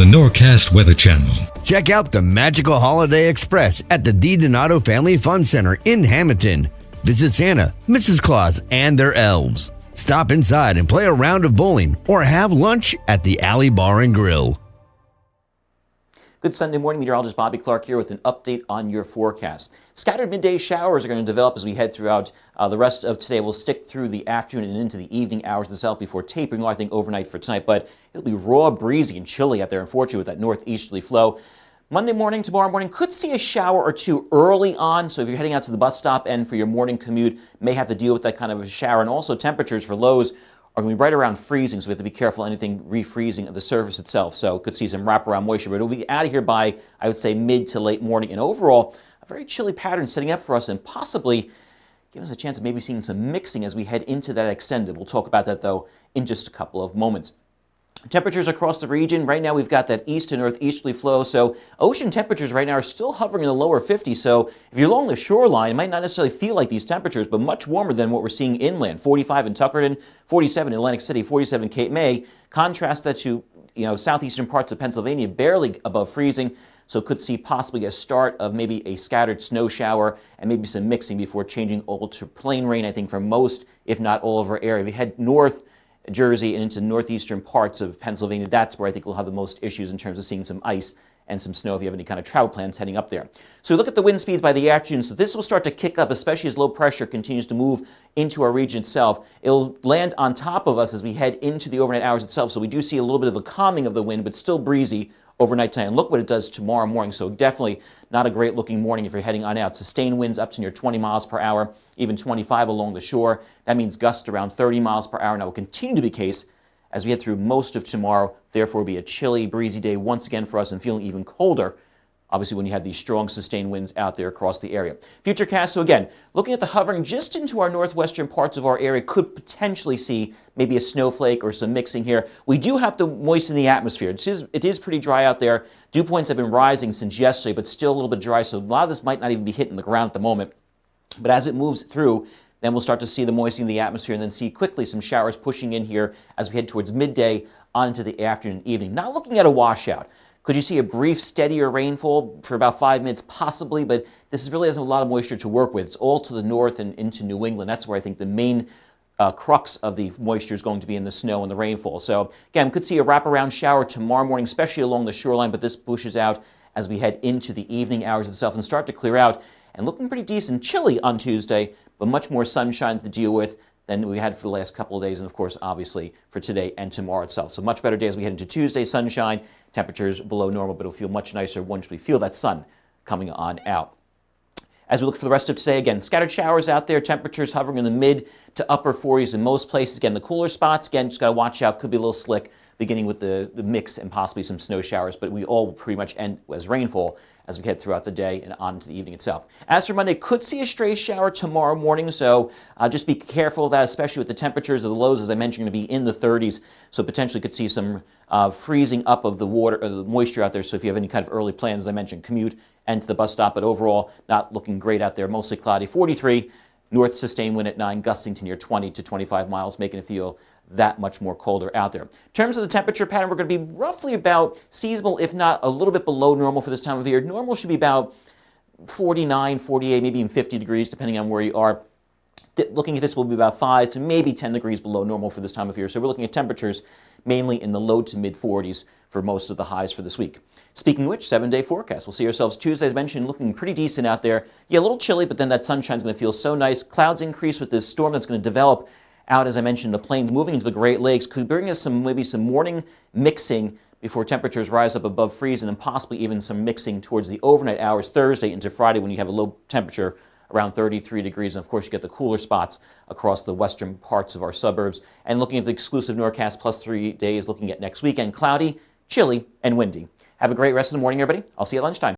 Norcast Weather Channel. Check out the Magical Holiday Express at the DiDonato Family Fun Center in Hamilton. Visit Santa, Mrs. Claus, and their elves. Stop inside and play a round of bowling or have lunch at the Alley Bar and Grill. Good Sunday morning, meteorologist Bobby Klark here with an update on your forecast. Scattered midday showers are going to develop as we head throughout the rest of today. We'll stick through the afternoon and into the evening hours itself before tapering, I think, overnight for tonight. But it'll be raw, breezy, and chilly out there, unfortunately, with that northeasterly flow. Monday morning, tomorrow morning, could see a shower or two early on. So if you're heading out to the bus stop and for your morning commute, may have to deal with that kind of a shower. And also temperatures for lows are going to be right around freezing, so we have to be careful anything refreezing of the surface itself. So could see some wraparound moisture, but it'll be out of here by, I would say, mid to late morning. And overall, a very chilly pattern setting up for us and possibly give us a chance of maybe seeing some mixing as we head into that extended. We'll talk about that, though, in just a couple of moments. Temperatures across the region, right now we've got that east to northeasterly flow, so ocean temperatures right now are still hovering in the lower 50s, so if you're along the shoreline, it might not necessarily feel like these temperatures, but much warmer than what we're seeing inland. 45 in Tuckerton, 47 in Atlantic City, 47 Cape May. Contrast that to southeastern parts of Pennsylvania, barely above freezing, so could see possibly a start of maybe a scattered snow shower and maybe some mixing before changing all to plain rain, I think, for most, if not all of our area. If you head north, Jersey and into northeastern parts of Pennsylvania, that's where I think we'll have the most issues in terms of seeing some ice and some snow if you have any kind of travel plans heading up there. So look at the wind speeds by the afternoon. So this will start to kick up, especially as low pressure continues to move into our region itself. It'll land on top of us as we head into the overnight hours itself. So we do see a little bit of a calming of the wind, but still breezy overnight tonight. And look what it does tomorrow morning. So definitely not a great looking morning if you're heading on out. Sustained winds up to near 20 miles per hour, even 25 along the shore. That means gusts around 30 miles per hour. And that will continue to be the case as we head through most of tomorrow. Therefore, it'll be a chilly, breezy day once again for us and feeling even colder, obviously, when you have these strong sustained winds out there across the area. Futurecast, so again, looking at the hovering just into our northwestern parts of our area, could potentially see maybe a snowflake or some mixing here. We do have to moisten the atmosphere. It is pretty dry out there. Dew points have been rising since yesterday, but still a little bit dry, so a lot of this might not even be hitting the ground at the moment. But as it moves through, then we'll start to see the moistening of the atmosphere and then see quickly some showers pushing in here as we head towards midday on into the afternoon and evening. Not looking at a washout. Could you see a brief, steadier rainfall for about 5 minutes? Possibly, but this really has a lot of moisture to work with. It's all to the north and into New England. That's where I think the main crux of the moisture is going to be in the snow and the rainfall. So again, we could see a wraparound shower tomorrow morning, especially along the shoreline, but this pushes out as we head into the evening hours itself and start to clear out. And looking pretty decent, chilly on Tuesday, but much more sunshine to deal with than we had for the last couple of days, and of course, obviously, for today and tomorrow itself. So much better day as we head into Tuesday, sunshine, temperatures below normal, but it'll feel much nicer once we feel that sun coming on out. As we look for the rest of today, again, scattered showers out there, temperatures hovering in the mid to upper 40s in most places. Again, the cooler spots, again, just got to watch out, could be a little slick, beginning with the mix and possibly some snow showers, but we all will pretty much end as rainfall as we head throughout the day and on into the evening itself. As for Monday, could see a stray shower tomorrow morning, so just be careful of that, especially with the temperatures of the lows, as I mentioned, going to be in the 30s, so potentially could see some freezing up of the water, or the moisture out there, so if you have any kind of early plans, as I mentioned, commute and to the bus stop, but overall, not looking great out there, mostly cloudy. 43, north sustained wind at 9, gusting to near 20 to 25 miles, making it feel that much more colder out there. In terms of the temperature pattern, we're going to be roughly about seasonal, if not a little bit below normal for this time of year. Normal should be about 49, 48, maybe even 50 degrees, depending on where you are. Looking at this will be about 5 to maybe 10 degrees below normal for this time of year. So we're looking at temperatures mainly in the low to mid 40s for most of the highs for this week. Speaking of which, 7-day forecast. We'll see ourselves Tuesday, as mentioned, looking pretty decent out there. Yeah, a little chilly, but then that sunshine's going to feel so nice. Clouds increase with this storm that's going to develop out, as I mentioned, the plains moving into the Great Lakes could bring us maybe some morning mixing before temperatures rise up above freezing and possibly even some mixing towards the overnight hours Thursday into Friday when you have a low temperature around 33 degrees. And of course, you get the cooler spots across the western parts of our suburbs. And looking at the exclusive Norcast plus 3 days, looking at next weekend, cloudy, chilly, and windy. Have a great rest of the morning, everybody. I'll see you at lunchtime.